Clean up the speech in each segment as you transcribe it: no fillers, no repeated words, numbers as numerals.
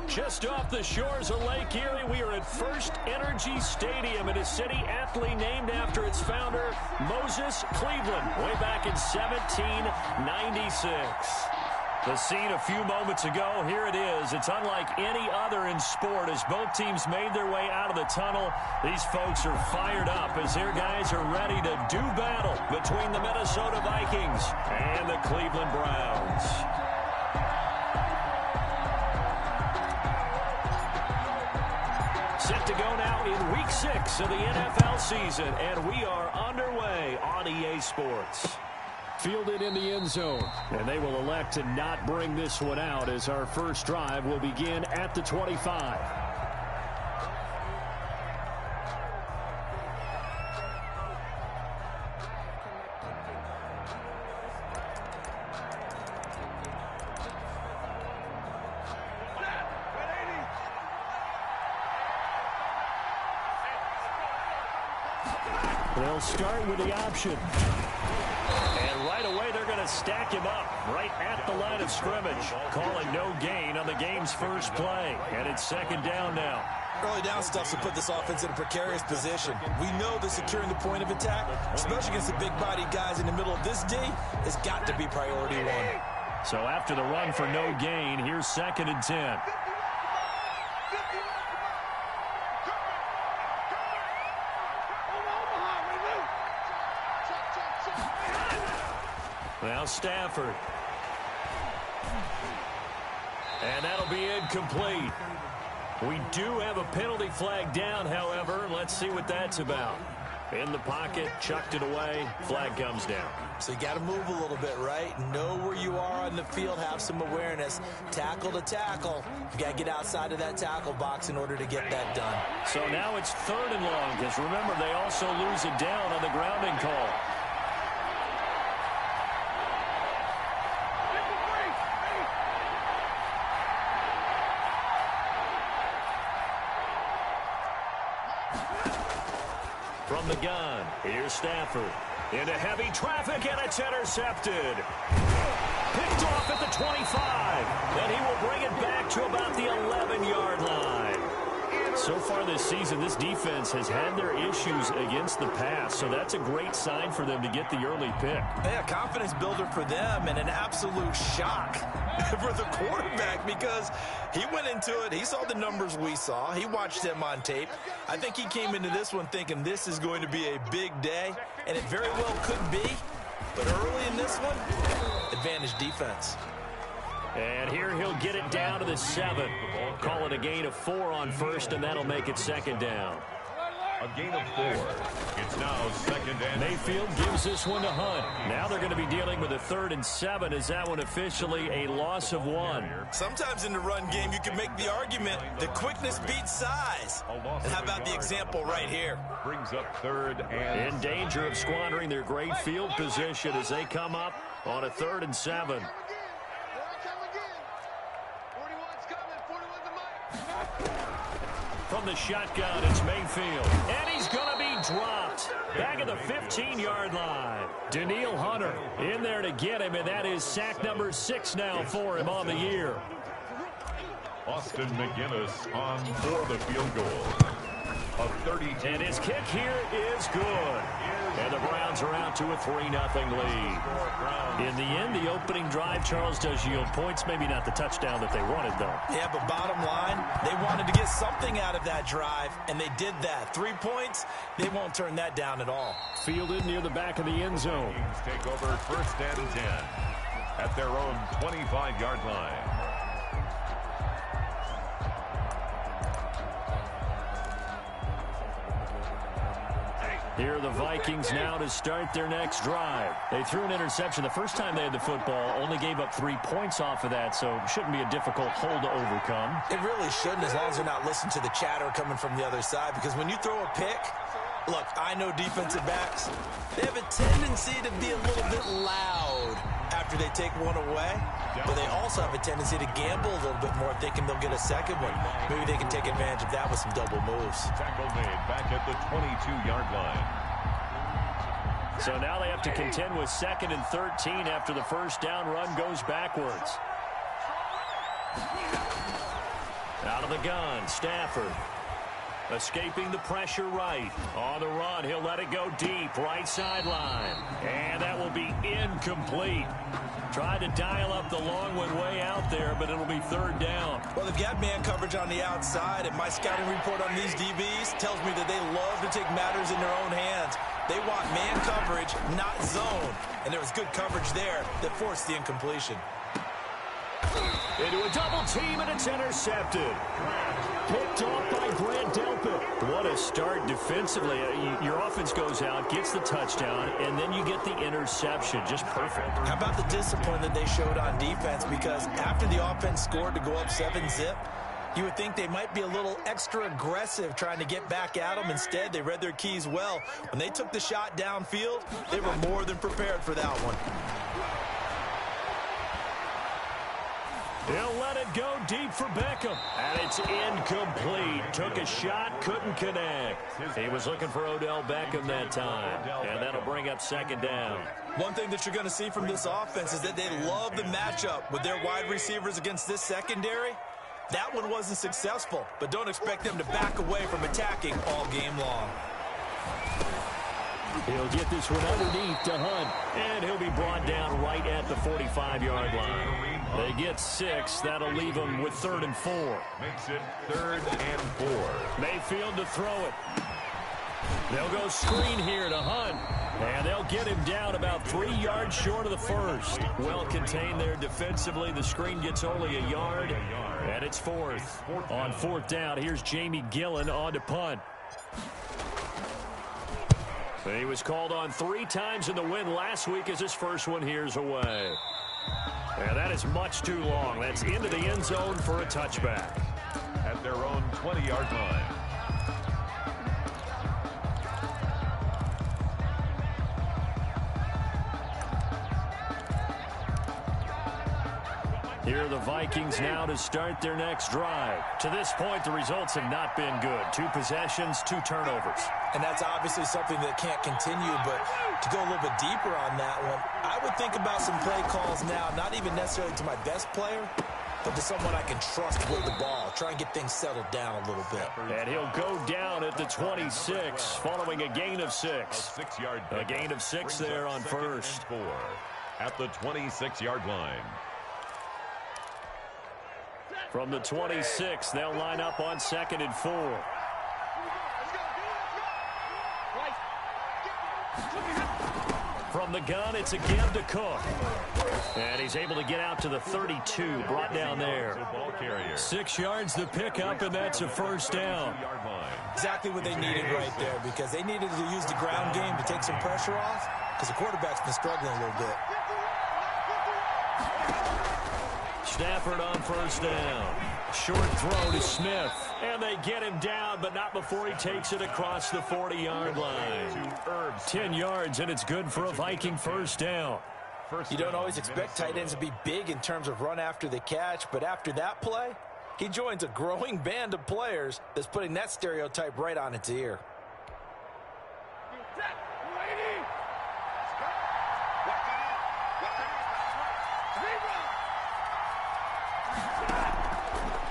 Just off the shores of Lake Erie, we are at First Energy Stadium in a city aptly named after its founder, Moses Cleveland, way back in 1796. The scene a few moments ago, here it is. It's unlike any other in sport as both teams made their way out of the tunnel. These folks are fired up as their guys are ready to do battle between the Minnesota Vikings and the Cleveland Browns. Set to go now in Week 6 of the NFL season, and we are underway on EA Sports. Fielded in the end zone, and they will elect to not bring this one out as our first drive will begin at the 25. They'll start with the option. And right away, they're going to stack him up right at the line of scrimmage, calling no gain on the game's first play. And it's second down now. Early down stuff to put this offense in a precarious position. We know that securing the point of attack, especially against the big-bodied guys in the middle of this D, has got to be priority one. So after the run for no gain, here's 2nd and 10. Now Stafford. And that'll be incomplete. We do have a penalty flag down, however. Let's see what that's about. In the pocket, chucked it away, flag comes down. So you got to move a little bit, right? Know where you are on the field, have some awareness. Tackle to tackle. You got to get outside of that tackle box in order to get that done. So now it's 3rd and long, because remember, they also lose it down on the grounding call. From the gun, here's Stafford. Into heavy traffic, and it's intercepted. Picked off at the 25. And he will bring it back to about the 11-yard line. So far this season, this defense has had their issues against the pass, so that's a great sign for them to get the early pick. Yeah, confidence builder for them and an absolute shock for the quarterback because he went into it. He saw the numbers we saw. He watched them on tape. I think he came into this one thinking this is going to be a big day, and it very well could be. But early in this one, advantage defense. And here he'll get it down to the 7. Call it a gain of 4 on first, and that'll make it 2nd down. A gain of 4. It's now 2nd and Mayfield gives this one to Hunt. Now they're going to be dealing with a 3rd and 7. Is that one officially a loss of 1? Sometimes in the run game, you can make the argument that quickness beats size. And how about the example right here? Brings up 3rd and in danger of squandering their great field position as they come up on a 3rd and 7. From the shotgun, it's Mayfield. And he's going to be dropped. Back at the 15-yard line. Danielle Hunter in there to get him, and that is sack number 6 now for him on the year. Austin McGinnis on for the field goal. A 32. And his kick here is good. And the Browns are out to a 3-0 lead. In the end, the opening drive, Charles, does yield points. Maybe not the touchdown that they wanted, though. Yeah, but bottom line, they wanted to get something out of that drive, and they did that. 3 points, they won't turn that down at all. Fielded near the back of the end zone. Vikings take over 1st and 10 at their own 25-yard line. Here are the Vikings now to start their next drive. They threw an interception the first time they had the football, only gave up 3 points off of that, so shouldn't be a difficult hole to overcome. It really shouldn't, as long as they're not listening to the chatter coming from the other side, because when you throw a pick, look, I know defensive backs, they have a tendency to be a little bit loud after they take one away, but they also have a tendency to gamble a little bit more, thinking they'll get a second one. Maybe they can take advantage of that with some double moves. Tackle made back at the 22-yard line. So now they have to contend with 2nd and 13 after the first down run goes backwards. Out of the gun, Stafford. Escaping the pressure right. On the run, he'll let it go deep, right sideline. And that will be incomplete. Tried to dial up the long one way out there, but it'll be third down. Well, they've got man coverage on the outside, and my scouting report on these DBs tells me that they love to take matters in their own hands. They want man coverage, not zone. And there was good coverage there that forced the incompletion. Into a double team, and it's intercepted. Picked off by Grant Delpit. What a start defensively. Your offense goes out, gets the touchdown, and then you get the interception. Just perfect. How about the discipline that they showed on defense? Because after the offense scored to go up 7-zip, you would think they might be a little extra aggressive trying to get back at them. Instead, they read their keys well. When they took the shot downfield, they were more than prepared for that one. He'll let it go deep for Beckham. And it's incomplete. Took a shot, couldn't connect. He was looking for Odell Beckham that time. And that'll bring up second down. One thing that you're going to see from this offense is that they love the matchup with their wide receivers against this secondary. That one wasn't successful, but don't expect them to back away from attacking all game long. He'll get this one underneath to Hunt, and he'll be brought down right at the 45-yard line. They get 6. That'll leave them with 3rd and 4. Makes it 3rd and 4. Mayfield to throw it. They'll go screen here to Hunt, and they'll get him down about 3 yards short of the first. Well contained there defensively. The screen gets only a yard, and it's 4th. On 4th down, here's Jamie Gillen on to punt. He was called on 3 times in the win last week as his first one here's away. And that is much too long. That's into the end zone for a touchback. At their own 20-yard line. Here are the Vikings now to start their next drive. To this point, the results have not been good. 2 possessions, 2 turnovers. And that's obviously something that can't continue, but to go a little bit deeper on that one, I would think about some play calls now, not even necessarily to my best player, but to someone I can trust with the ball. Try and get things settled down a little bit. And he'll go down at the 26, following a gain of 6. A gain of 6 there on first. 4 at the 26-yard line. From the 26, they'll line up on 2nd and 4. From the gun, it's again to Cook. And he's able to get out to the 32, brought down there. 6 yards the pickup, and that's a first down. Exactly what they needed right there, because they needed to use the ground game to take some pressure off, because the quarterback's been struggling a little bit. Stafford on first down. Short throw to Smith. And they get him down, but not before he takes it across the 40-yard line. 10 yards, and it's good for a Viking first down. You don't always expect tight ends to be big in terms of run after the catch, but after that play, he joins a growing band of players that's putting that stereotype right on its ear.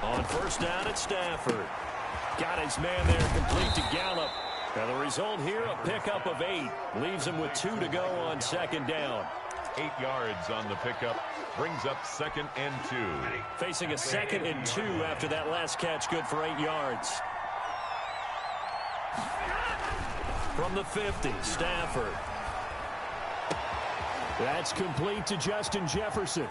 On first down at Stafford. Got his man there complete to Gallup. And the result here, a pickup of 8. Leaves him with 2 to go on 2nd down. 8 yards on the pickup. Brings up 2nd and 2. Facing a 2nd and 2 after that last catch, good for 8 yards. From the 50, Stafford. That's complete to Justin Jefferson.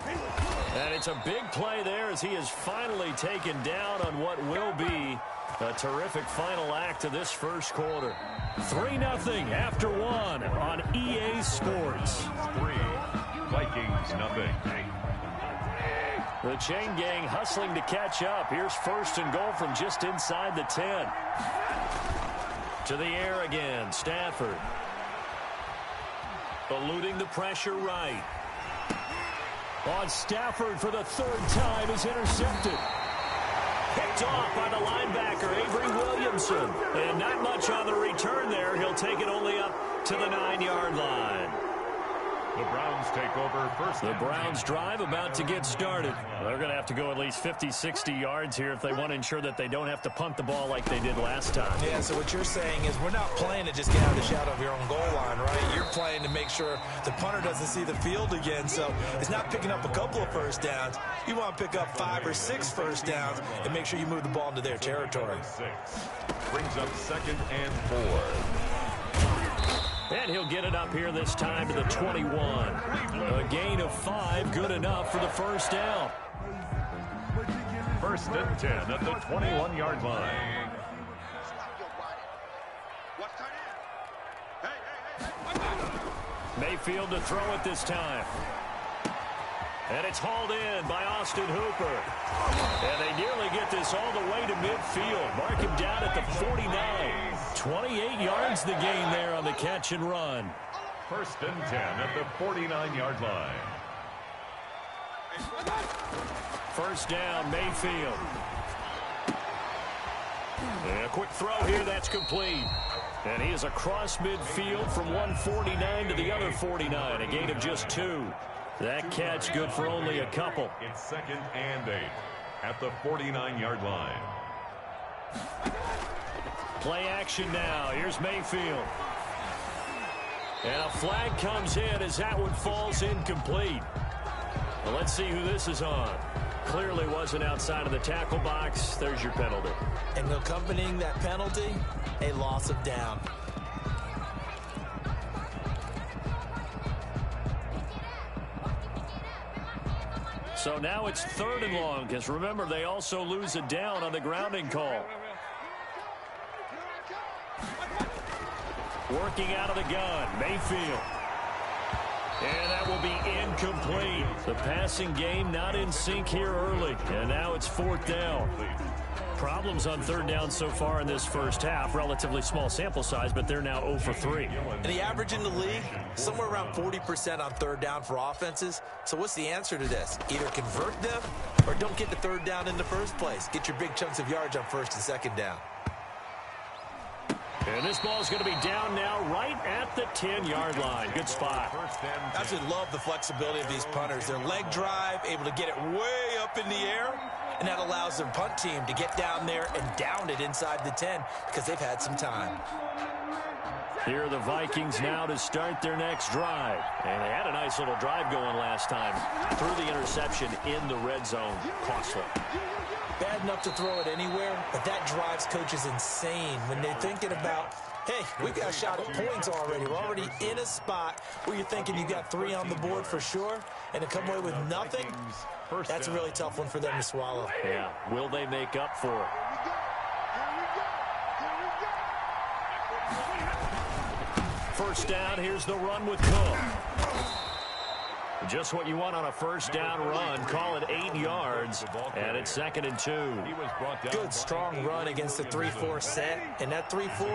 And it's a big play there as he is finally taken down on what will be a terrific final act of this first quarter. 3-0 after 1 on EA Sports. 3, Vikings nothing. The chain gang hustling to catch up. Here's 1st and goal from just inside the 10. To the air again, Stafford. Eluding the pressure right. On Stafford for the 3rd time is intercepted. Picked off by the linebacker, Avery Williamson. And not much on the return there. He'll take it only up to the 9-yard line. The Browns take over first. The Browns drive about to get started. They're going to have to go at least 50, 60 yards here if they want to ensure that they don't have to punt the ball like they did last time. Yeah, so what you're saying is we're not playing to just get out of the shadow of your own goal line, right? You're playing to make sure the punter doesn't see the field again. So it's not picking up a couple of first downs. You want to pick up 5 or 6 first downs and make sure you move the ball into their territory. 6 brings up 2nd and 4. And he'll get it up here this time to the 21. A gain of 5, good enough for the first down. 1st and 10 at the 21-yard line. Mayfield to throw it this time. And it's hauled in by Austin Hooper. And they nearly get this all the way to midfield. Mark him down at the 49. 28 yards the gain there on the catch and run. 1st and 10 at the 49-yard line. First down, Mayfield. And a quick throw here, that's complete. And he is across midfield from 149 to the other 49. A gain of just 2. That catch good for only a couple. It's 2nd and 8 at the 49-yard line. Play action now. Here's Mayfield. And a flag comes in as that one falls incomplete. Well, let's see who this is on. Clearly wasn't outside of the tackle box. There's your penalty. And accompanying that penalty, a loss of down. So now it's 3rd and long, because remember, they also lose a down on the grounding call. Working out of the gun, Mayfield. And that will be incomplete. The passing game not in sync here early. And now it's 4th down. Problems on 3rd down so far in this first half. Relatively small sample size, but they're now 0 for 3. And the average in the league, somewhere around 40% on 3rd down for offenses. So what's the answer to this? Either convert them or don't get the 3rd down in the first place. Get your big chunks of yards on 1st and 2nd down. And this ball is going to be down now right at the 10-yard line. Good spot. I absolutely love the flexibility of these punters. Their leg drive, able to get it way up in the air, and that allows their punt team to get down there and down it inside the 10 because they've had some time. Here are the Vikings now to start their next drive. And they had a nice little drive going last time. Threw the interception in the red zone. Costly. Bad enough to throw it anywhere, but that drives coaches insane when they're thinking about, hey, we've got a shot at points already. We're already in a spot where you're thinking you got 3 on the board for sure, and to come away with nothing, that's a really tough one for them to swallow. Yeah, will they make up for it? First down, here's the run with Cook. Just what you want on a first down run. Call it 8 yards, and it's 2nd and 2. Good, strong run against the 3-4 set. And that 3-4,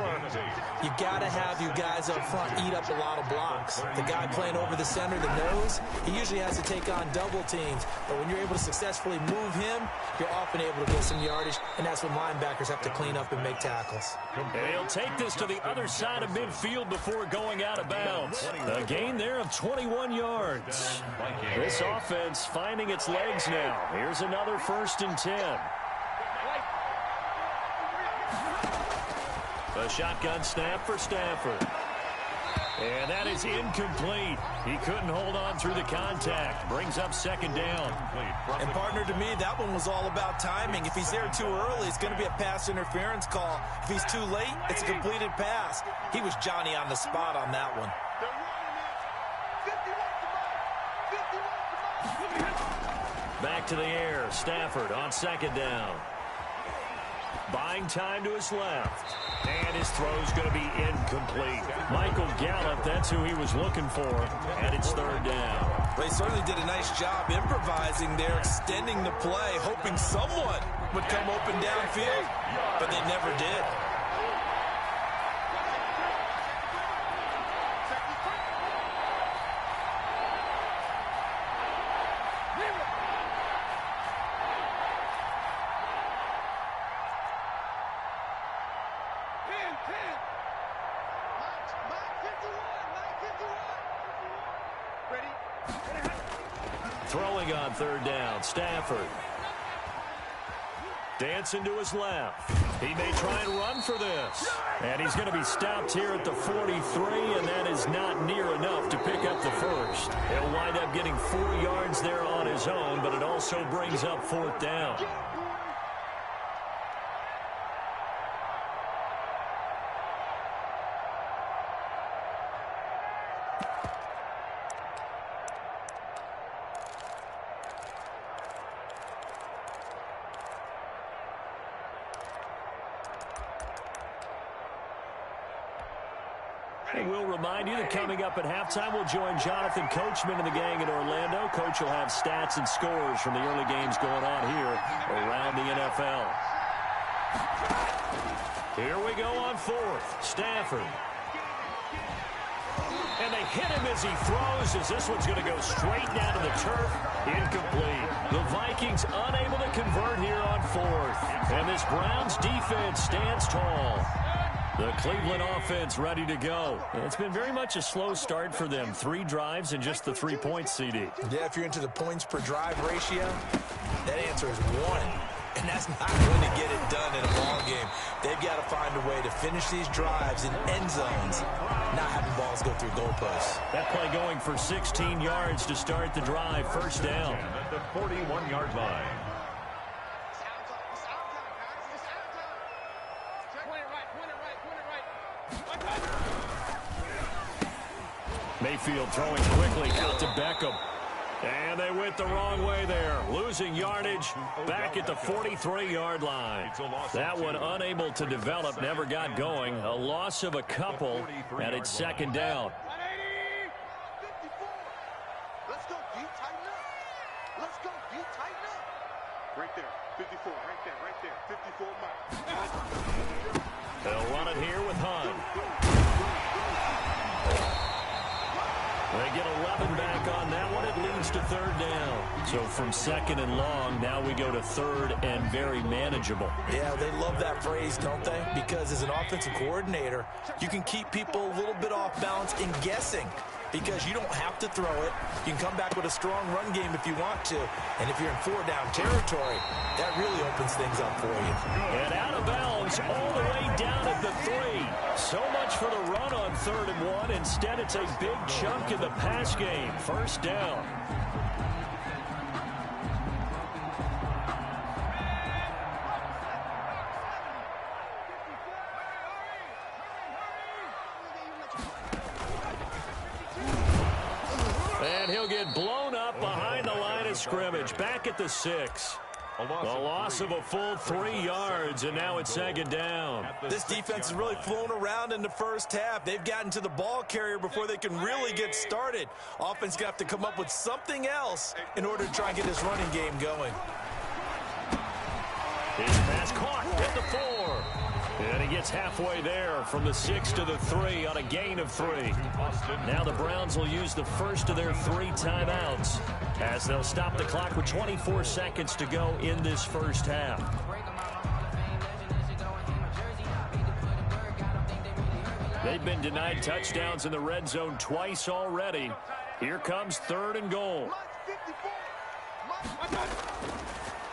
you got to have you guys up front eat up a lot of blocks. The guy playing over the center, the nose, he usually has to take on double teams. But when you're able to successfully move him, you're often able to get some yardage, and that's when linebackers have to clean up and make tackles. And he'll take this to the other side of midfield before going out of bounds. A gain there of 21 yards. This offense finding its legs now. Here's another 1st and 10. A shotgun snap for Stafford. And that is incomplete. He couldn't hold on through the contact. Brings up 2nd down. And partner, to me, that one was all about timing. If he's there too early, it's going to be a pass interference call. If he's too late, it's a completed pass. He was Johnny on the spot on that one. Back to the air. Stafford on 2nd down. Buying time to his left. And his throw's going to be incomplete. Michael Gallup, that's who he was looking for. And it's 3rd down. They certainly did a nice job improvising there, extending the play, hoping someone would come open downfield, but they never did. Throwing on third down, Stafford. Dancing to his left. He may try and run for this. And he's going to be stopped here at the 43, and that is not near enough to pick up the first. He'll wind up getting 4 yards there on his own, but it also brings up fourth down. And we'll remind you that coming up at halftime, we'll join Jonathan Coachman and the gang in Orlando. Coach will have stats and scores from the early games going on here around the NFL. Here we go on fourth. Stafford. And they hit him as he throws, as this one's going to go straight down to the turf. Incomplete. The Vikings unable to convert here on fourth. And this Browns defense stands tall. The Cleveland offense ready to go. It's been very much a slow start for them. 3 drives and just the 3 points, CD. Yeah, if you're into the points per drive ratio, that answer is 1. And that's not going to get it done in a ball game. They've got to find a way to finish these drives in end zones, not having balls go through goalposts. That play going for 16 yards to start the drive. First down. At the 41-yard line. Mayfield throwing quickly out to Beckham. And they went the wrong way there. Losing yardage back at the 43-yard line. That one unable to develop, never got going. A loss of a couple, and it's second down. Let's go, D, tighten up. Let's go, D, tighten up. Right there, 54, right there, 54 miles. They'll run it here with Hunt. They get 11 back on that one. It leads to third down. So from second and long, now we go to third and very manageable. Yeah, they love that phrase, don't they? Because as an offensive coordinator, you can keep people a little bit off balance and guessing. Because you don't have to throw it. You can come back with a strong run game if you want to. And if you're in 4-down territory, that really opens things up for you. And out of bounds all the way down at the 3. So much for the run on 3rd and 1. Instead, it's a big chunk in the pass game. First down. And he'll get blown up behind the line of scrimmage. Back at the 6. The loss of a full 3 yards, and now it's second down. This defense has really flown around in the first half. They've gotten to the ball carrier before they can really get started. Offense got to come up with something else in order to try and get this running game going. His pass caught at the 4. And he gets halfway there from the 6 to the 3 on a gain of 3. Now the Browns will use the first of their 3 timeouts as they'll stop the clock with 24 seconds to go in this first half. They've been denied touchdowns in the red zone twice already. Here comes 3rd and goal.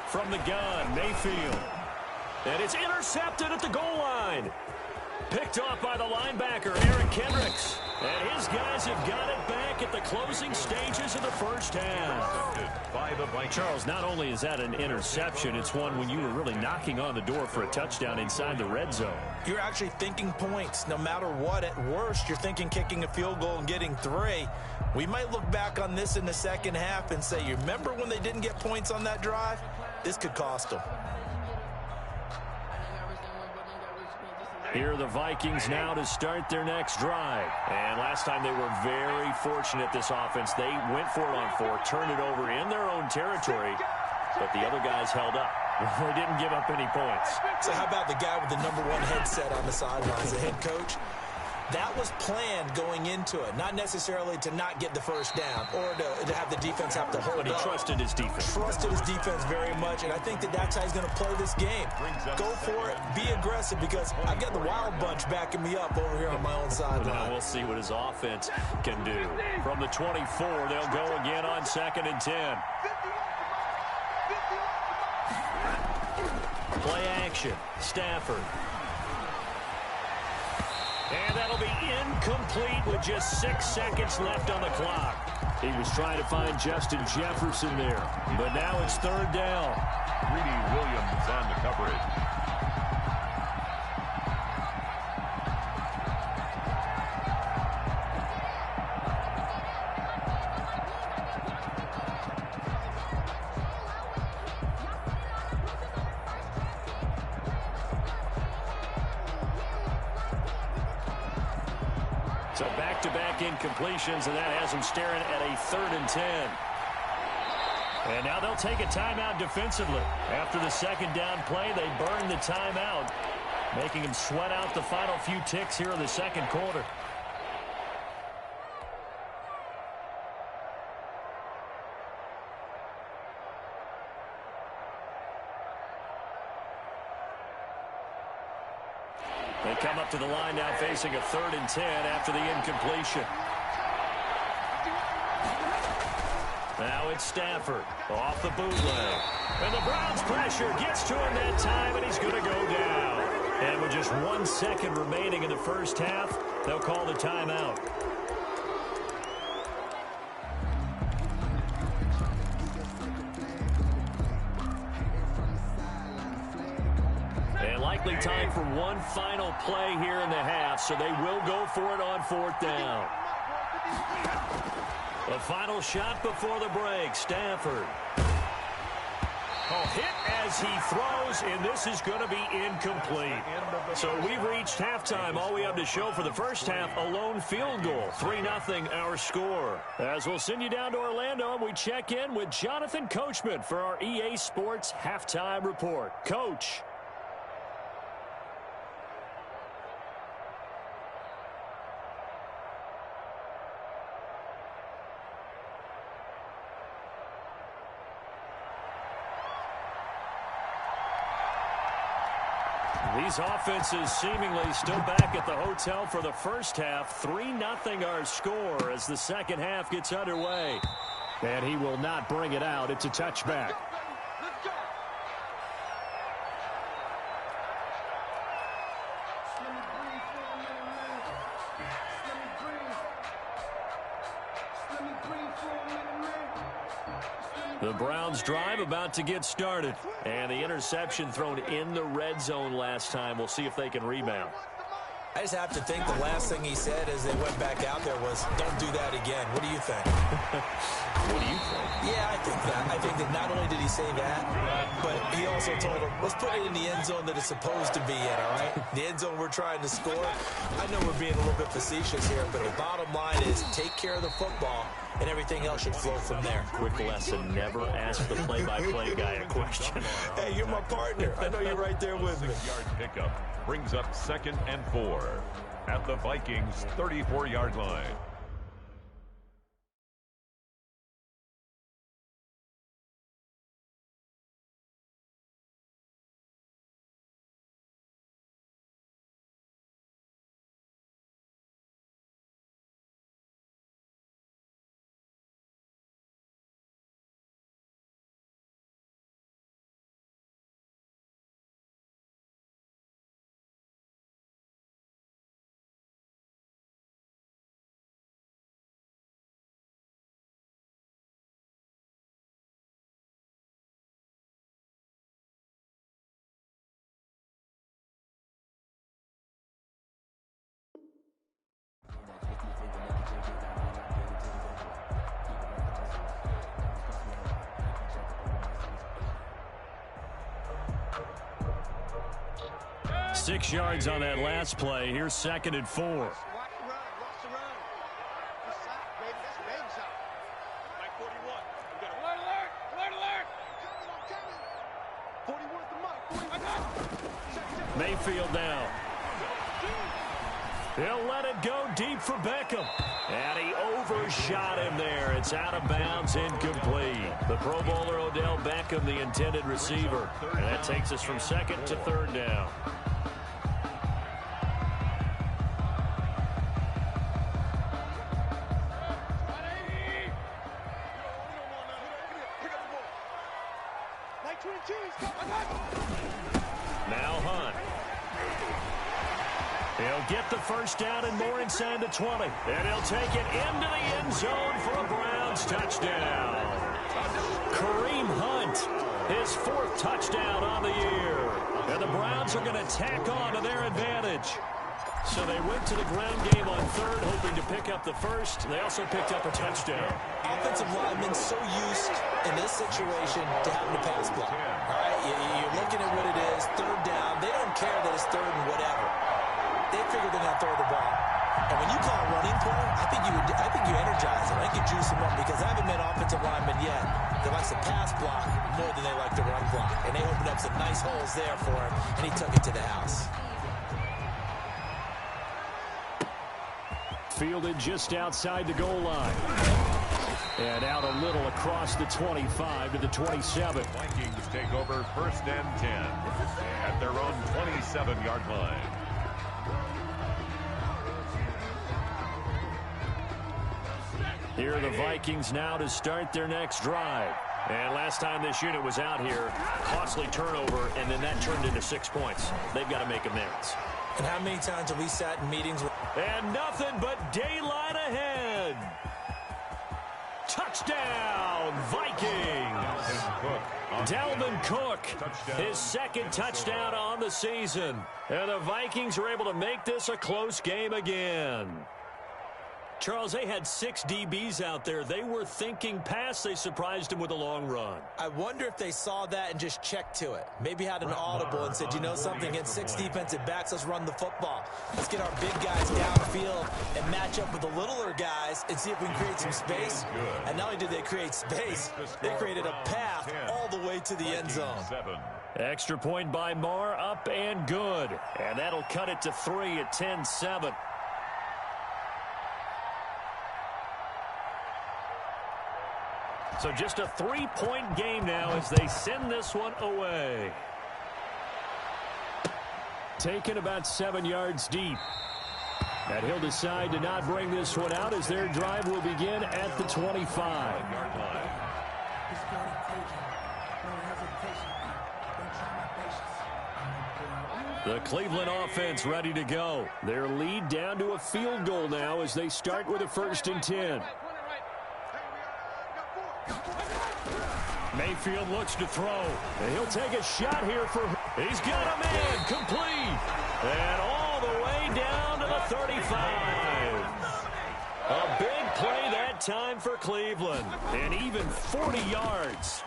From the gun, Mayfield. And it's intercepted at the goal line. Picked off by the linebacker, Eric Kendricks. And his guys have got it back at the closing stages of the first half. Charles, not only is that an interception, it's one when you were really knocking on the door for a touchdown inside the red zone. You're actually thinking points. No matter what, at worst, you're thinking kicking a field goal and getting 3. We might look back on this in the second half and say, you remember when they didn't get points on that drive? This could cost them. Here are the Vikings now to start their next drive. And last time they were very fortunate, this offense. They went for it on 4, turned it over in their own territory, but the other guys held up. They didn't give up any points. So how about the guy with the #1 headset on the sidelines, the head coach? That was planned going into it, not necessarily to not get the first down or to have the defense have to hold But he up. trusted his defense. Trusted his defense very much, and I think that's how he's going to play this game. Go for it. Be aggressive, because I've got the wild bunch backing me up over here on my own sideline. Now we'll see what his offense can do. From the 24, they'll go again on 2nd and 10. Play action. Stafford. And that'll be incomplete with just 6 seconds left on the clock. He was trying to find Justin Jefferson there, but now it's 3rd down. Greedy Williams on the coverage. So back-to-back incompletions, and that has him staring at a 3rd and 10. And now they'll take a timeout defensively. After the 2nd down play, they burn the timeout, making him sweat out the final few ticks here in the 2nd quarter. They come up to the line now facing a 3rd and 10 after the incompletion. Now it's Stafford off the bootleg. And the Browns pressure gets to him that time, and he's going to go down. And with just 1 second remaining in the first half, they'll call the timeout. Likely time for one final play here in the half, so they will go for it on 4th down. The final shot before the break, Stafford. Hit as he throws, and this is going to be incomplete. So we've reached halftime. All we have to show for the first half, a lone field goal. 3-0 our score. As we'll send you down to Orlando, and we check in with Jonathan Coachman for our EA Sports Halftime Report. Coach. These offenses seemingly still back at the hotel for the first half. 3-0 our score as the second half gets underway. And he will not bring it out. It's a touchback. The Browns drive about to get started. And the interception thrown in the red zone last time. We'll see if they can rebound. I just have to think the last thing he said as they went back out there was, don't do that again. What do you think? What do you think? Yeah, I think that. I think that not only did he say that, but he also told him, let's put it in the end zone that it's supposed to be in, all right? The end zone we're trying to score. I know we're being a little bit facetious here, but the bottom line is take care of the football, and everything else should flow from there. Quick lesson, never ask the play-by-play guy a question. Hey, you're my partner. I know you're right there with me. 6-yard pickup brings up 2nd and 4 at the Vikings' 34-yard line. Six yards on that last play. Here's 2nd and 4. Mayfield now. He'll let it go deep for Beckham. And he overshot him there. It's out of bounds, incomplete. The Pro Bowler Odell Beckham, the intended receiver. And that takes us from second to third down. Now Hunt. He'll get the first down and more inside the 20. And he'll take it into the end zone for a Browns touchdown. Kareem Hunt, his 4th touchdown on the year. And the Browns are going to tack on to their advantage. So they went to the ground game on third, hoping to pick up the first. They also picked up a touchdown. Offensive linemen so used in this situation to having to pass block. All right, you're looking at what it is, third down. They don't care that it's third and whatever. They figure they're going to throw the ball. And when you call a running play, I think you energize them. I think you juice them up because I haven't met offensive linemen yet that likes to pass block more than they like to run block. And they opened up some nice holes there for him, and he took it to the house. Fielded just outside the goal line. And out a little across the 25 to the 27. Vikings take over 1st and 10 at their own 27-yard line. Here are the Vikings now to start their next drive. And last time this unit was out here, costly turnover, and then that turned into 6 points. They've got to make amends. And how many times have we sat in meetings with... And nothing but daylight ahead. Touchdown, Vikings. Dalvin Cook, his 2nd touchdown on the season. And the Vikings were able to make this a close game again. Charles, they had 6 DBs out there. They were thinking pass. They surprised him with a long run. I wonder if they saw that and just checked to it. Maybe had an audible and said, you know something, against 6 defensive backs, let's run the football. Let's get our big guys downfield and match up with the littler guys and see if we can create some space. And not only did they create space, they created a path all the way to the end zone. Extra point by Marr, up and good. And that'll cut it to 3 at 10-7. So just a 3-point game now as they send this one away. Taken about 7 yards deep. And he'll decide to not bring this one out as their drive will begin at the 25-yard line. The Cleveland offense ready to go. Their lead down to a field goal now as they start with a 1st and 10. Mayfield looks to throw. And he'll take a shot here for... He's got a man complete. And all the way down to the 35. A big play that time for Cleveland. And even 40 yards.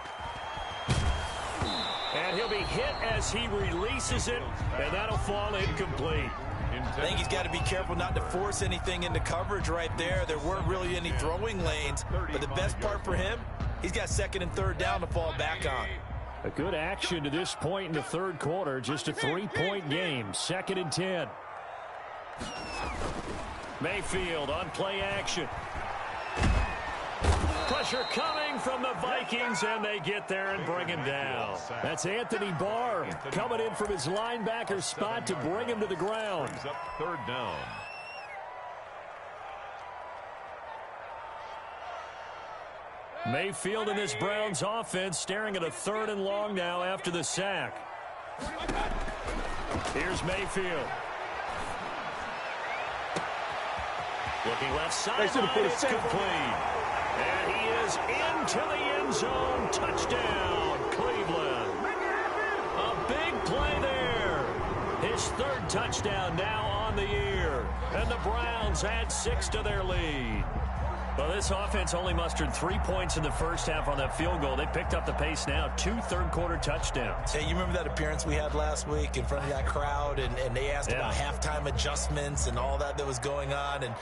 And he'll be hit as he releases it. And that'll fall incomplete. I think he's got to be careful not to force anything into coverage right there. There weren't really any throwing lanes. But the best part for him, he's got 2nd and 3rd down to fall back on. A good action to this point in the 3rd quarter. Just a 3-point game. 2nd and 10. Mayfield on play action. Pressure coming from the Vikings, and they get there and bring him down. That's Anthony Barr coming in from his linebacker spot to bring him to the ground. Up 3rd down. Mayfield in this Browns offense staring at a 3rd and long now after the sack. Here's Mayfield. Looking left side, it's complete. And he is into the end zone. Touchdown, Cleveland. A big play there. His 3rd touchdown now on the year. And the Browns add 6 to their lead. Well, this offense only mustered 3 points in the first half on that field goal. They picked up the pace now. 2 third-quarter touchdowns. Hey, you remember that appearance we had last week in front of that crowd, and they asked about halftime adjustments and all that was going on, and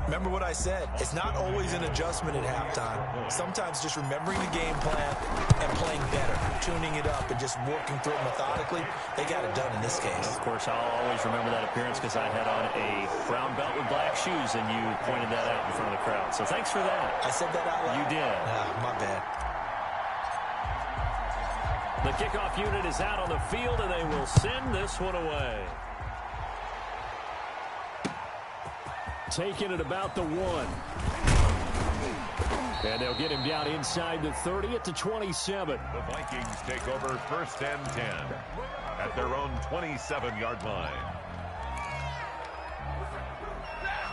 Remember what I said. It's not always an adjustment at halftime. Sometimes just remembering the game plan and playing better, tuning it up and just working through it methodically. They got it done in this case. Of course, I'll always remember that appearance because I had on a brown belt with black shoes, and you pointed that out in front of the crowd. So thanks for that. I said that out loud? You did. My bad. The kickoff unit is out on the field, and they will send this one away. Taking it about the 1. And they'll get him down inside the 30 at the 27. The Vikings take over 1st and 10 at their own 27-yard line.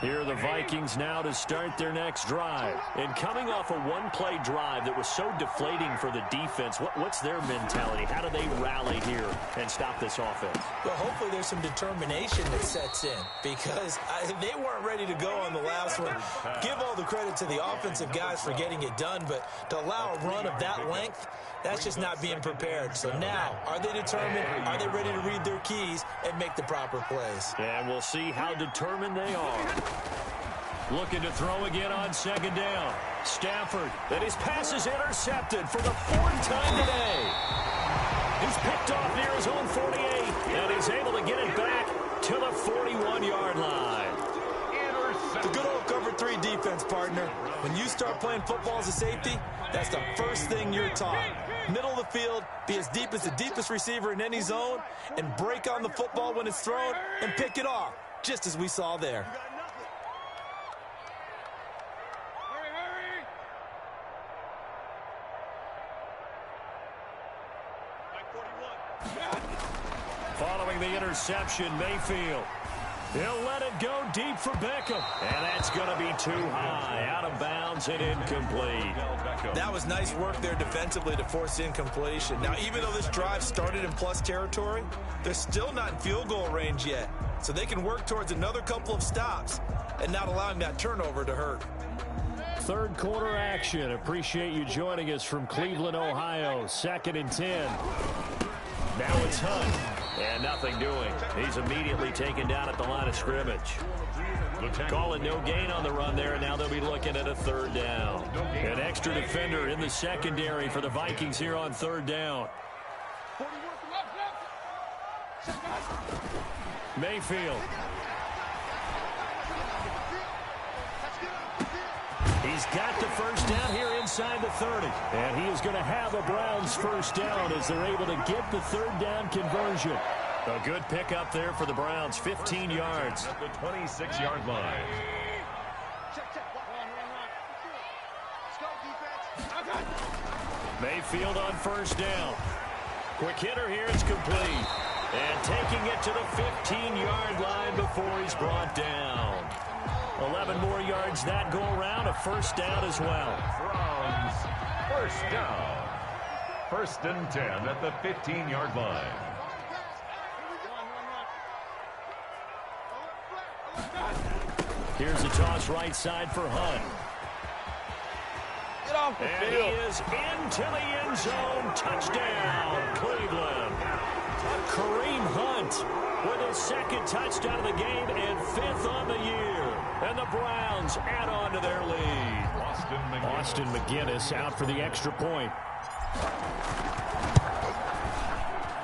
Here are the Vikings now to start their next drive. And coming off a one-play drive that was so deflating for the defense, what's their mentality? How do they rally here and stop this offense? Well, hopefully there's some determination that sets in because they weren't ready to go on the last one. Give all the credit to the offensive guys for getting it done, but to allow a run of that length, that's just not being prepared. So now, are they determined? Are they ready to read their keys and make the proper plays? And we'll see how determined they are. Looking to throw again on 2nd down. Stafford, and his pass is intercepted for the 4th time today. He's picked off near his own 48, and he's able to get it back to the 41-yard line. The good old cover 3 defense, partner. When you start playing football as a safety, that's the first thing you're taught. Middle of the field, be as deep as the deepest receiver in any zone, and break on the football when it's thrown and pick it off, just as we saw there. Following the interception, Mayfield. He'll let it go deep for Beckham. And that's going to be too high. Out of bounds and incomplete. That was nice work there defensively to force incompletion. Now, even though this drive started in plus territory, they're still not in field goal range yet. So they can work towards another couple of stops and not allowing that turnover to hurt. 3rd quarter action. Appreciate you joining us from Cleveland, Ohio. 2nd and 10. Now it's Hunt. And nothing doing. He's immediately taken down at the line of scrimmage. Calling no gain on the run there, and now they'll be looking at a 3rd down. An extra defender in the secondary for the Vikings here on 3rd down. Mayfield. He's got the 1st down here inside the 30. And he is going to have a Browns 1st down as they're able to get the 3rd down conversion. A good pickup there for the Browns, 15 yards. At the 26-yard line. Mayfield on 1st down. Quick hitter here, it's complete. And taking it to the 15-yard line before he's brought down. 11 more yards that go around, a 1st down as well. Browns 1st down. 1st and 10 at the 15-yard line. Here's a toss right side for Hunt. Get off the field. He is into the end zone. Touchdown, Cleveland. Kareem Hunt with his 2nd touchdown of the game and 5th on the year. And the Browns add on to their lead. Austin McGinnis out for the extra point.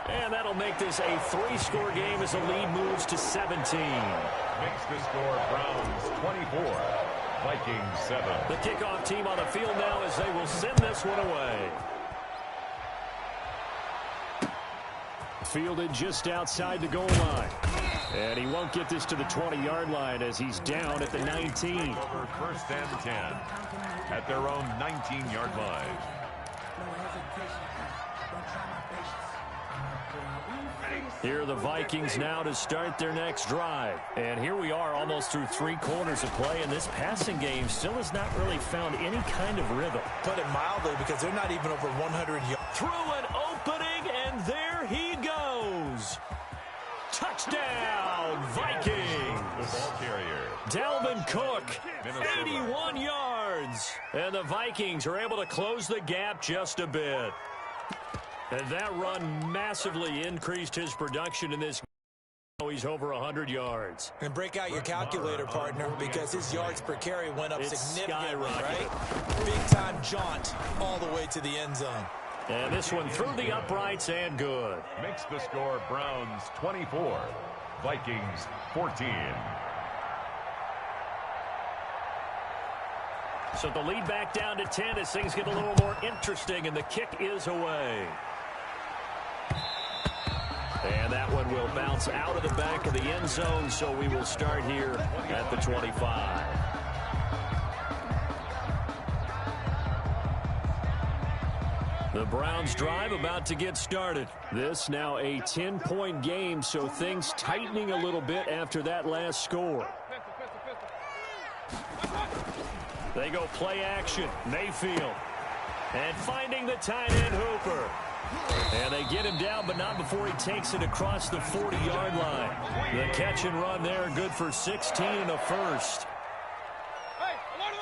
And that'll make this a 3-score game as the lead moves to 17. Makes the score Browns 24, Vikings 7. The kickoff team on the field now as they will send this one away. Fielded just outside the goal line. And he won't get this to the 20-yard line as he's down at the 19. Over 1st and 10 at their own 19-yard line. Here are the Vikings now to start their next drive. And here we are almost through 3 quarters of play, and this passing game still has not really found any kind of rhythm. Put it mildly, because they're not even over 100 yards. Through an opening, and there he goes. Touchdown, Vikings. The ball carrier. Dalvin Cook, Minnesota. 81 yards. And the Vikings are able to close the gap just a bit. And that run massively increased his production in this game. he's over 100 yards. And break out your calculator, partner, because his yards per carry went up significantly, right? Big-time jaunt all the way to the end zone. And this one through the uprights and good. Makes the score Browns 24, Vikings 14. So the lead back down to 10 as things get a little more interesting, and the kick is away. And that one will bounce out of the back of the end zone, so we will start here at the 25. The Browns drive about to get started. This now a 10-point game, so things tightening a little bit after that last score. They go play action. Mayfield. And finding the tight end Hooper. And they get him down, but not before he takes it across the 40-yard line. The catch and run there, good for 16 and a first.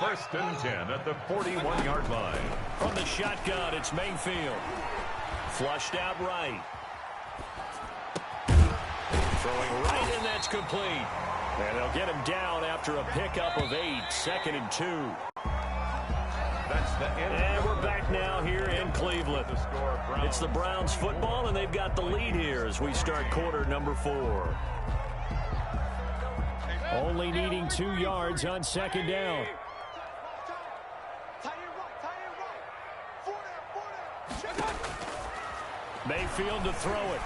First and 10 at the 41-yard line. From the shotgun, it's Mayfield. Flushed out right. Throwing right, and that's complete. And they'll get him down after a pickup of 8, 2nd and 2. That's the end. And we're back now here in Cleveland. It's the Browns football, and they've got the lead here as we start quarter number 4. Only needing 2 yards on 2nd down. Mayfield to throw it.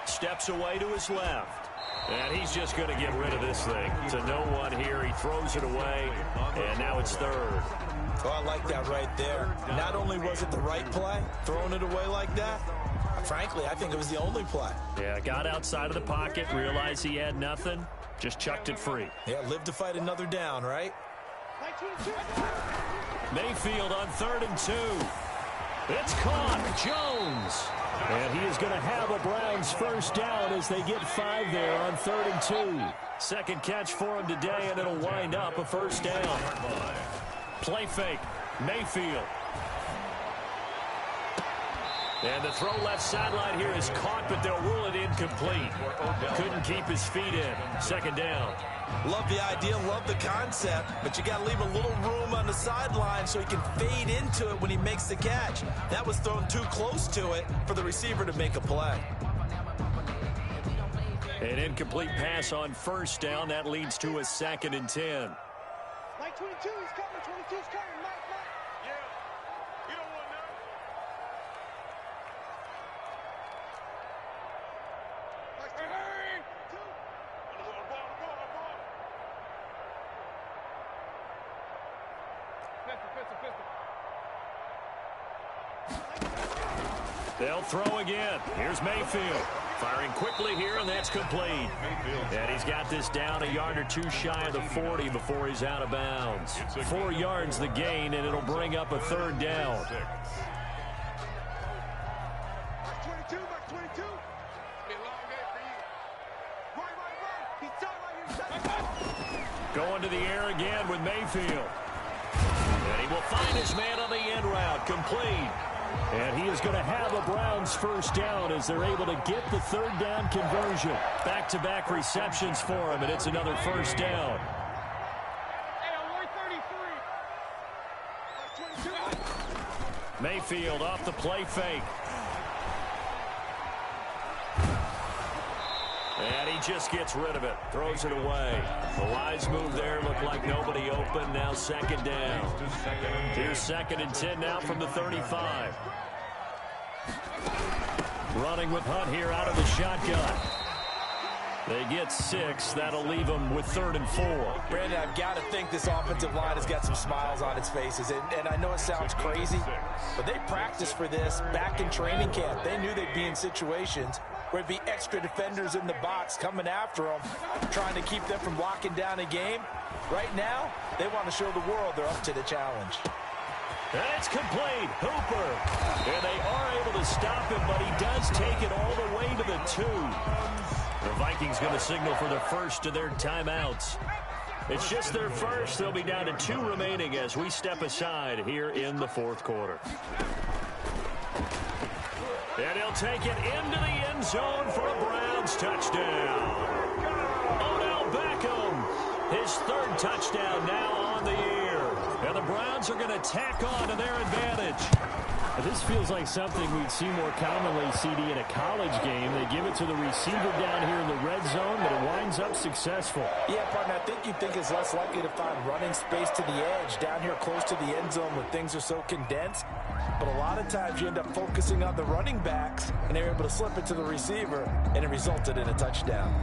Steps away to his left. And he's just going to get rid of this thing. To no one here. He throws it away. And now it's 3rd. Oh, I like that right there. Not only was it the right play, throwing it away like that, frankly, I think it was the only play. Yeah, got outside of the pocket, realized he had nothing, just chucked it free. Yeah, live to fight another down, right? Mayfield on 3rd and 2. It's caught. Jones. And he is going to have a Browns first down as they get 5 there on 3rd and 2. Second catch for him today, and it'll wind up a first down. Play fake. Mayfield. And the throw left sideline here is caught, but they'll rule it incomplete. Couldn't keep his feet in. 2nd down. Love the idea, love the concept, but you got to leave a little room on the sideline so he can fade into it when he makes the catch. That was thrown too close to it for the receiver to make a play. An incomplete pass on first down. That leads to a 2nd and 10. Mike 22 is coming. 22 is coming. Mike. Yeah. You don't want that. Mike, hey. They'll throw again. Here's Mayfield. Firing quickly here, and that's complete. And he's got this down a yard or 2 shy of the 40 before he's out of bounds. 4 yards the gain, and it'll bring up a 3rd down. Mike 22. It's been a long day for you. Right. Going to the air again with Mayfield. And he will find his man on the end route. Complete. And he is going to have a Browns first down as they're able to get the 3rd down conversion. Back-to-back receptions for him, and it's another first down. Mayfield off the play fake. And he just gets rid of it. Throws it away. The wise move there. Looked like nobody open. Now 2nd down. Here's 2nd and 10 now from the 35. Running with Hunt here out of the shotgun. They get 6. That'll leave them with 3rd and 4. Brandon, I've got to think this offensive line has got some smiles on its faces. And I know it sounds crazy, but they practiced for this back in training camp. They knew they'd be in situations where it'd be extra defenders in the box coming after them, trying to keep them from locking down a game. Right now, they want to show the world they're up to the challenge. And it's complete. Hooper. And they are able to stop him, but he does take it all the way to the 2. The Vikings going to signal for the first of their timeouts. It's just their first. They'll be down to 2 remaining as we step aside here in the 4th quarter. And he'll take it into the end zone for a Browns touchdown. Odell Beckham, his third touchdown now on the year. And the Browns are going to tack on to their advantage. This feels like something we'd see more commonly, CD, in a college game. They give it to the receiver down here in the red zone, but it winds up successful. Yeah, partner, I think you think it's less likely to find running space to the edge down here close to the end zone when things are so condensed. But a lot of times you end up focusing on the running backs, and they're able to slip it to the receiver, and it resulted in a touchdown.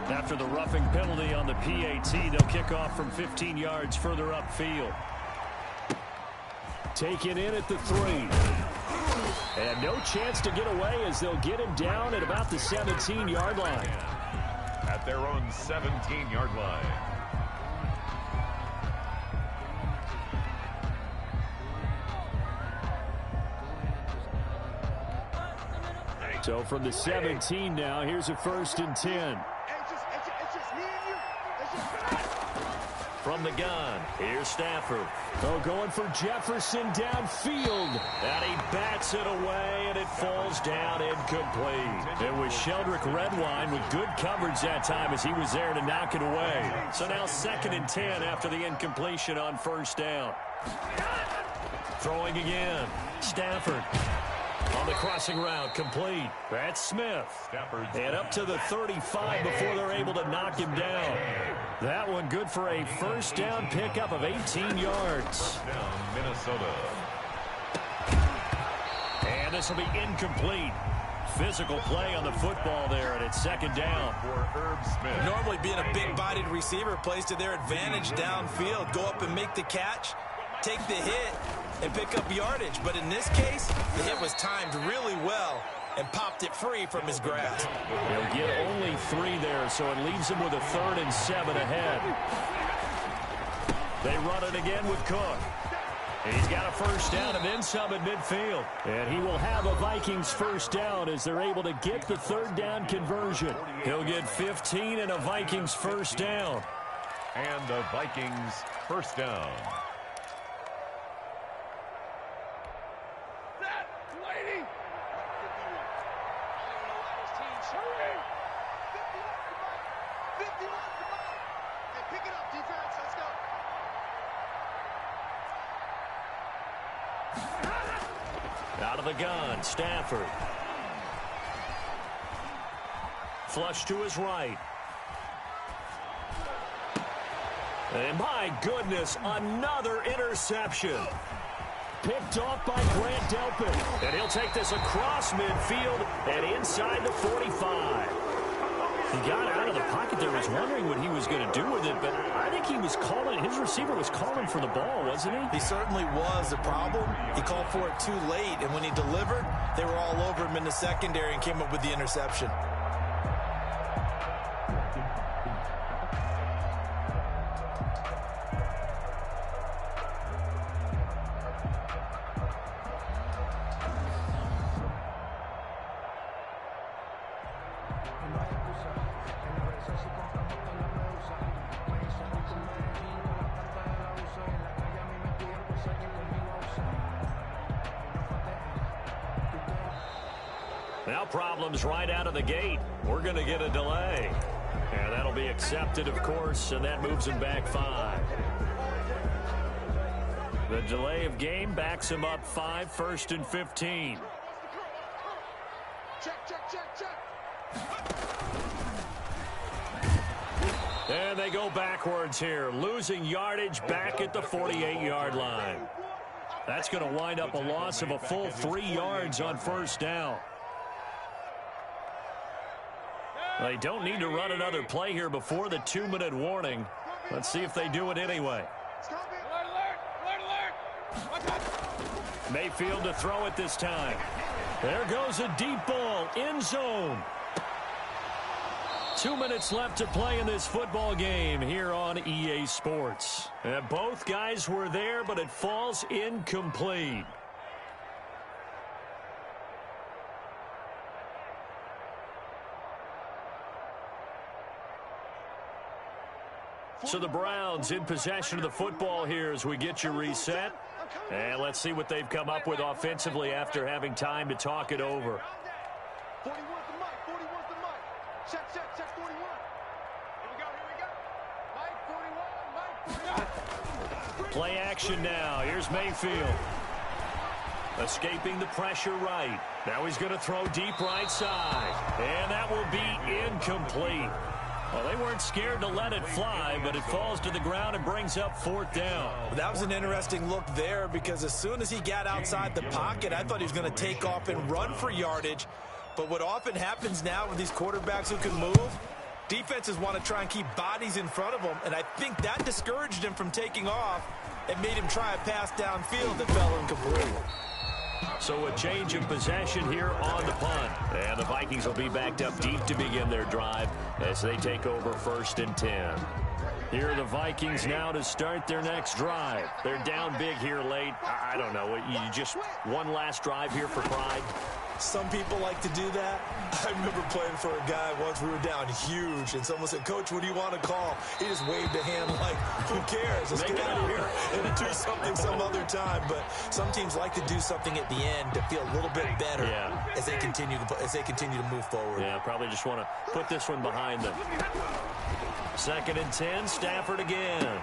After the roughing penalty on the PAT, they'll kick off from 15 yards further upfield. Taken in at the 3. And no chance to get away as they'll get him down at about the 17-yard line. At their own 17-yard line. So from the 17 now, here's a 1st and 10. From the gun, here's Stafford. Oh, going for Jefferson downfield. And he bats it away, and it falls down incomplete. It was Sheldrick Redwine with good coverage that time as he was there to knock it away. So now 2nd and 10 after the incompletion on 1st down. Throwing again. Stafford. On the crossing route, complete. That's Smith. And up to the 35 before they're able to knock him down. That one good for a 1st down pickup of 18 yards. Down Minnesota. And this will be incomplete. Physical play on the football there, and it's 2nd down. For Herb Smith. Normally being a big-bodied receiver plays to their advantage downfield. Go up and make the catch, take the hit, and pick up yardage. But in this case, the hit was timed really well and popped it free from his grasp. He'll get only 3 there, so it leaves him with a 3rd and 7 ahead. They run it again with Cook. He's got a 1st down and then some at midfield. And he will have a Vikings 1st down as they're able to get the 3rd down conversion. He'll get 15 and a Vikings 1st down. And the Vikings 1st down. Out of the gun, Stafford. Flush to his right. And my goodness, another interception. Picked off by Grant Delpit. And he'll take this across midfield and inside the 45. He got out of the pocket there, was wondering what he was going to do with it, but I think he was calling, his receiver was calling for the ball, wasn't he? He certainly was. The problem, he called for it too late, and when he delivered, they were all over him in the secondary and came up with the interception. Now problems right out of the gate. We're going to get a delay. And that'll be accepted, of course, and that moves him back 5. The delay of game backs him up 5, 1st and 15. And they go backwards here, losing yardage back at the 48-yard line. That's going to wind up a loss of a full 3 yards on 1st down. They don't need to run another play here before the 2-minute warning. Let's see if they do it anyway. Mayfield to throw it this time. There goes a deep ball, end zone. 2 minutes left to play in this football game here on EA Sports. And both guys were there, but it falls incomplete. So the Browns in possession of the football here as we get you reset. And let's see what they've come up with offensively after having time to talk it over. 41's the mic. 41's the mic. Check 41. Here we go. Mike 41. Play action now. Here's Mayfield. Escaping the pressure right. Now he's going to throw deep right side. And that will be incomplete. Well, they weren't scared to let it fly, but it falls to the ground and brings up 4th down. That was an interesting look there because as soon as he got outside the pocket, I thought he was going to take off and run for yardage. But what often happens now with these quarterbacks who can move, defenses want to try and keep bodies in front of them, and I think that discouraged him from taking off and made him try a pass downfield that fell incomplete. So a change of possession here on the punt. And the Vikings will be backed up deep to begin their drive as they take over 1st and 10. Here are the Vikings now to start their next drive. They're down big here late. I don't know. You just one last drive here for pride? Some people like to do that. I remember playing for a guy once. We were down huge, and someone said, "Coach, what do you want to call?" He just waved a hand like, "Who cares? Let's get out of here and do something some other time." But some teams like to do something at the end to feel a little bit better as they continue to move forward. Yeah, probably just want to put this one behind them. 2nd and 10, Stafford again.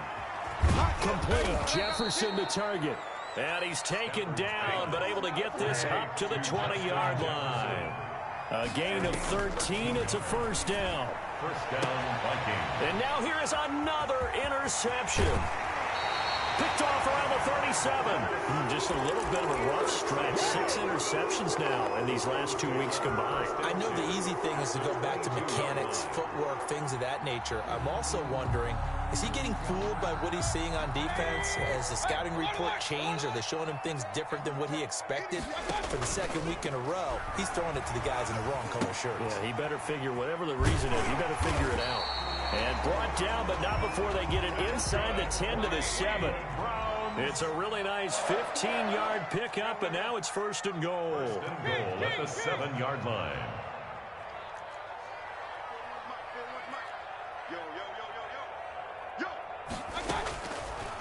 Complete. Jefferson the target. And he's taken down, but able to get this up to the 20-yard line. A gain of 13. It's a 1st down. 1st down, Vikings. And now here is another interception. Picked off around the 37. Just a little bit of a rough stretch. 6 interceptions now in these last 2 weeks combined. I know the easy thing is to go back to mechanics, footwork, things of that nature. I'm also wondering, is he getting fooled by what he's seeing on defense? Has the scouting report changed? Are they showing him things different than what he expected? For the 2nd week in a row, he's throwing it to the guys in the wrong color shirts. Yeah, he better figure, whatever the reason is, he better figure it out. And brought down, but not before they get it inside the 10 to the 7. It's a really nice 15-yard pickup, and now it's 1st and goal. 1st and goal at the 7-yard line.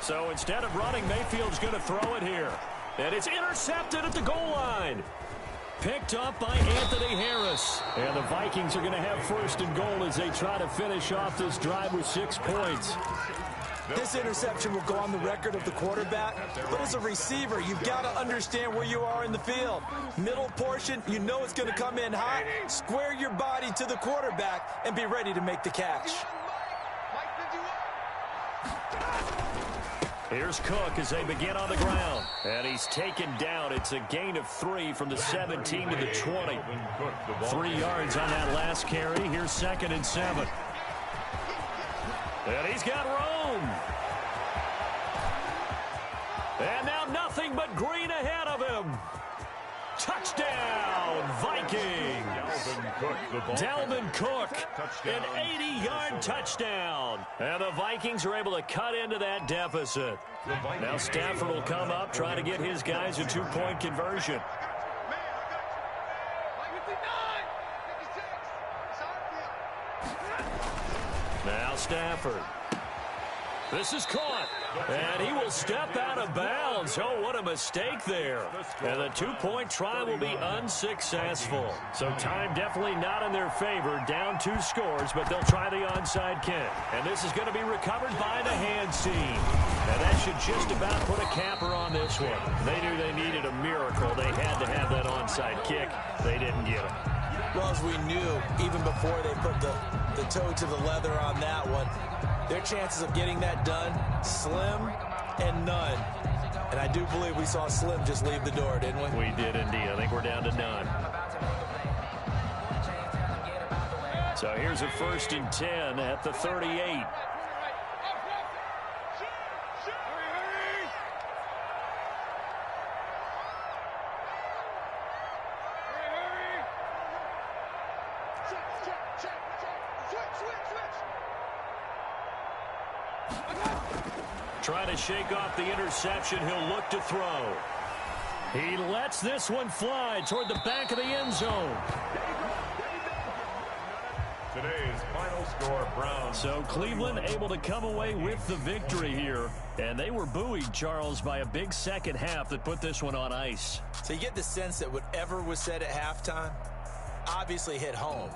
So instead of running, Mayfield's going to throw it here. And it's intercepted at the goal line. Picked up by Anthony Harris. And the Vikings are going to have 1st and goal as they try to finish off this drive with 6 points. This interception will go on the record of the quarterback, but as a receiver, you've got to understand where you are in the field. Middle portion, you know it's going to come in hot. Square your body to the quarterback and be ready to make the catch. Here's Cook as they begin on the ground. And he's taken down. It's a gain of 3 from the 17 to the 20. 3 yards on that last carry. Here's 2nd and 7. And he's got room. And now nothing but green ahead of him. Touchdown, Vikings. Dalvin Cook, an 80-yard touchdown. And the Vikings are able to cut into that deficit. Now Stafford will come up, try to get his guys a 2-point conversion. Now Stafford. This is caught. And he will step out of bounds. Oh, what a mistake there. And the 2-point try will be unsuccessful. So time definitely not in their favor. Down 2 scores, but they'll try the onside kick. And this is going to be recovered by the hands team. And that should just about put a capper on this one. They knew they needed a miracle. They had to have that onside kick. They didn't get it. Well, as we knew, even before they put the toe to the leather on that one, their chances of getting that done, slim and none. And I do believe we saw Slim just leave the door, didn't we? We did indeed. I think we're down to none. So here's a 1st and 10 at the 38. Trying to shake off the interception. He'll look to throw. He lets this one fly toward the back of the end zone. today's final score, Browns. So Cleveland able to come away with the victory here. And they were buoyed, Charles, by a big second half that put this one on ice. So you get the sense that whatever was said at halftime obviously hit home.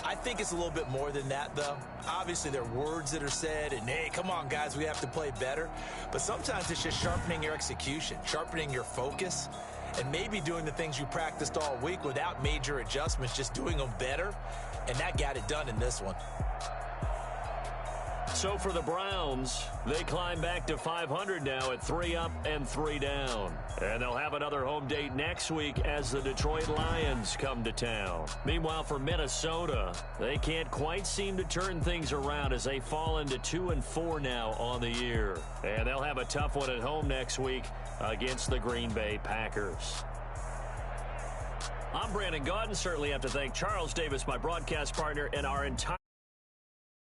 I think it's a little bit more than that, though. Obviously, there are words that are said, and, hey, come on, guys, we have to play better. But sometimes it's just sharpening your execution, sharpening your focus, and maybe doing the things you practiced all week without major adjustments, just doing them better. And that got it done in this one. So for the Browns, they climb back to 500 now at 3 up and 3 down. And they'll have another home date next week as the Detroit Lions come to town. Meanwhile, for Minnesota, they can't quite seem to turn things around as they fall into 2-4 now on the year. And they'll have a tough one at home next week against the Green Bay Packers. I'm Brandon Gaudin. Certainly have to thank Charles Davis, my broadcast partner, and our entire